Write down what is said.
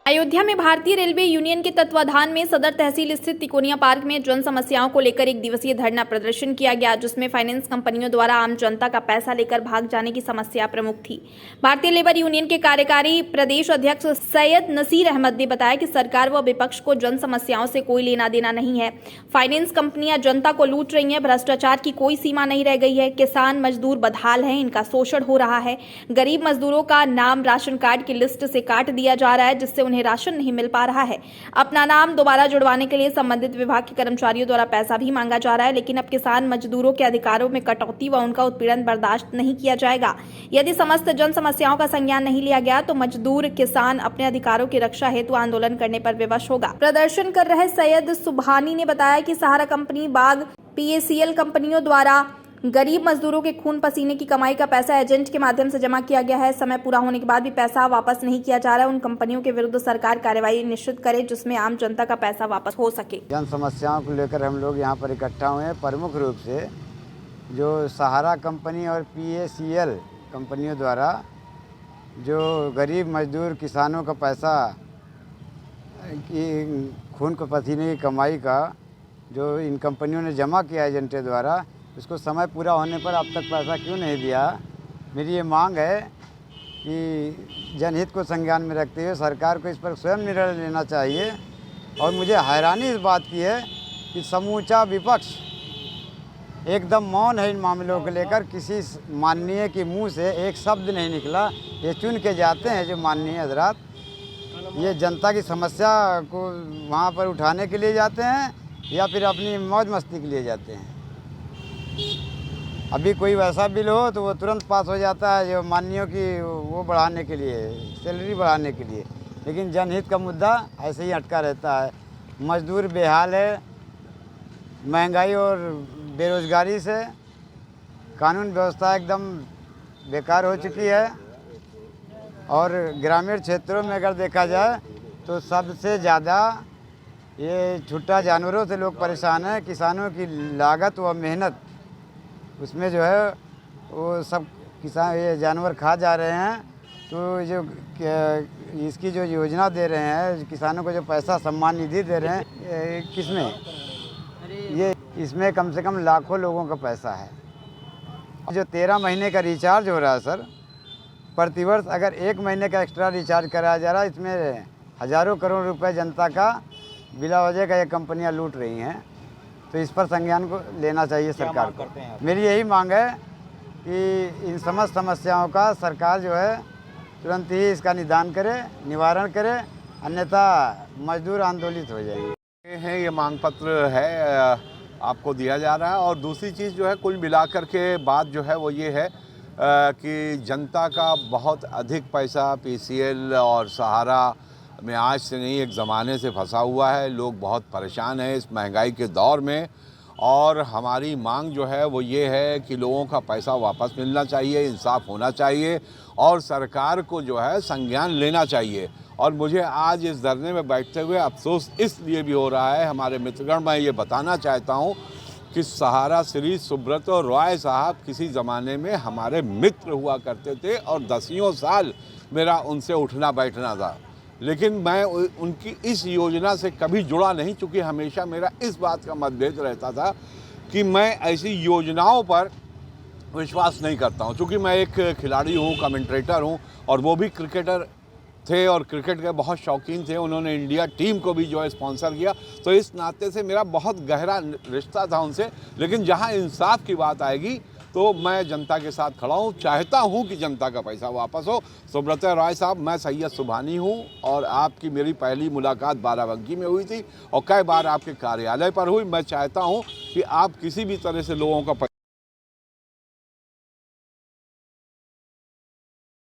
अयोध्या में भारतीय railway union के तत्वाधान में सदर तहसील स्थित तिकोनिया पार्क में जन समस्याओं को लेकर एक दिवसीय धरना प्रदर्शन किया गया, जिसमें फाइनेंस कंपनियों द्वारा आम जनता का पैसा लेकर भाग जाने की समस्या प्रमुख थी। भारतीय लेबर यूनियन के कार्यकारी प्रदेश अध्यक्ष सैयद नसीर अहमद ने बताया कि सरकार व विपक्ष को जन समस्याओं से कोई लेना देना नहीं है। फाइनेंस कंपनियां जनता को लूट रही हैं, भ्रष्टाचार की कोई सीमा नहीं रह गई है। किसान मजदूर बदहाल हैं, इनका शोषण हो रहा है। गरीब मजदूरों का नाम राशन कार्ड की लिस्ट से काट दिया जा रहा है, जिससे उन्हें राशन नहीं मिल पा रहा है। अपना नाम दोबारा जुड़वाने के लिए संबंधित विभाग के कर्मचारियों द्वारा पैसा भी मांगा जा रहा है, लेकिन अब किसान मजदूरों के अधिकारों में कटौती व उनका उत्पीड़न बर्दाश्त नहीं किया जाएगा। यदि समस्त जन समस्याओं का संज्ञान नहीं लिया गया तो मजदूर किसान अपने अधिकारों की रक्षा हेतु आंदोलन करने पर विवश होगा। प्रदर्शन कर रहे सैयद सुबहानी ने बताया कि सहारा कंपनी, बाग, PACL कंपनियों द्वारा गरीब मजदूरों के खून पसीने की कमाई का पैसा एजेंट के माध्यम से जमा किया गया है। समय पूरा होने के बाद भी पैसा वापस नहीं किया जा रहा है। उन कंपनियों के विरुद्ध सरकार कार्रवाई निश्चित करे, जिसमें आम जनता का पैसा वापस हो सके। जन समस्याओं को लेकर हम लोग यहाँ पर इकट्ठा हुए हैं। प्रमुख रूप से जो सहारा कंपनी और PACL कंपनियों द्वारा जो गरीब मजदूर किसानों का पैसा की खून को पसीने की कमाई का जो इन कंपनियों ने जमा किया एजेंटों द्वारा, उसको समय पूरा होने पर अब तक पैसा क्यों नहीं दिया। मेरी ये मांग है कि जनहित को संज्ञान में रखते हुए सरकार को इस पर स्वयं निर्णय लेना चाहिए। और मुझे हैरानी इस बात की है कि समूचा विपक्ष एकदम मौन है इन मामलों को लेकर। किसी माननीय के मुंह से एक शब्द नहीं निकला। ये चुन के जाते हैं जो माननीय हजरात, ये जनता की समस्या को वहाँ पर उठाने के लिए जाते हैं या फिर अपनी मौज मस्ती के लिए जाते हैं। अभी कोई वैसा बिल हो तो वो तुरंत पास हो जाता है जो माननीयों की वो बढ़ाने के लिए, सैलरी बढ़ाने के लिए, लेकिन जनहित का मुद्दा ऐसे ही अटका रहता है। मजदूर बेहाल है, महंगाई और बेरोज़गारी से कानून व्यवस्था एकदम बेकार हो चुकी है। और ग्रामीण क्षेत्रों में अगर देखा जाए तो सबसे ज़्यादा ये छुट्टा जानवरों से लोग परेशान हैं। किसानों की लागत व मेहनत उसमें जो है वो सब किसान ये जानवर खा जा रहे हैं। तो जो इसकी जो योजना दे रहे हैं किसानों को, जो पैसा सम्मान निधि दे रहे हैं, किसमें ये इसमें कम से कम लाखों लोगों का पैसा है। जो 13 महीने का रिचार्ज हो रहा है सर, प्रतिवर्ष अगर 1 महीने का एक्स्ट्रा रिचार्ज कराया जा रहा है, इसमें हज़ारों करोड़ रुपए जनता का बिला वजह का ये कंपनियां लूट रही हैं। तो इस पर संज्ञान को लेना चाहिए सरकार को। मेरी यही मांग है कि इन समस्त समस्याओं का सरकार जो है तुरंत ही इसका निदान करे, निवारण करे, अन्यथा मजदूर आंदोलित हो जाएंगे। ये मांग पत्र है आपको दिया जा रहा है। और दूसरी चीज़ जो है कुल मिलाकर के बात जो है वो ये है कि जनता का बहुत अधिक पैसा PCL और सहारा में आज से नहीं, एक ज़माने से फंसा हुआ है। लोग बहुत परेशान हैं इस महंगाई के दौर में। और हमारी मांग जो है वो ये है कि लोगों का पैसा वापस मिलना चाहिए, इंसाफ होना चाहिए और सरकार को जो है संज्ञान लेना चाहिए। और मुझे आज इस धरने में बैठते हुए अफसोस इसलिए भी हो रहा है, हमारे मित्रगण, मैं ये बताना चाहता हूँ कि सहारा श्री सुब्रत रॉय साहब किसी ज़माने में हमारे मित्र हुआ करते थे और दसियों साल मेरा उनसे उठना बैठना था। लेकिन मैं उनकी इस योजना से कभी जुड़ा नहीं, चूँकि हमेशा मेरा इस बात का मतभेद रहता था कि मैं ऐसी योजनाओं पर विश्वास नहीं करता हूँ। चूँकि मैं एक खिलाड़ी हूँ, कमेंट्रेटर हूँ, और वो भी क्रिकेटर थे और क्रिकेट के बहुत शौकीन थे। उन्होंने इंडिया टीम को भी जो है स्पॉन्सर किया, तो इस नाते से मेरा बहुत गहरा रिश्ता था उनसे। लेकिन जहाँ इंसाफ की बात आएगी तो मैं जनता के साथ खड़ा हूँ, चाहता हूँ कि जनता का पैसा वापस हो। सुब्रत रॉय साहब, मैं सैयद सुबहानी हूँ और आपकी मेरी पहली मुलाकात बाराबंकी में हुई थी और कई बार आपके कार्यालय पर हुई। मैं चाहता हूँ कि आप किसी भी तरह से लोगों का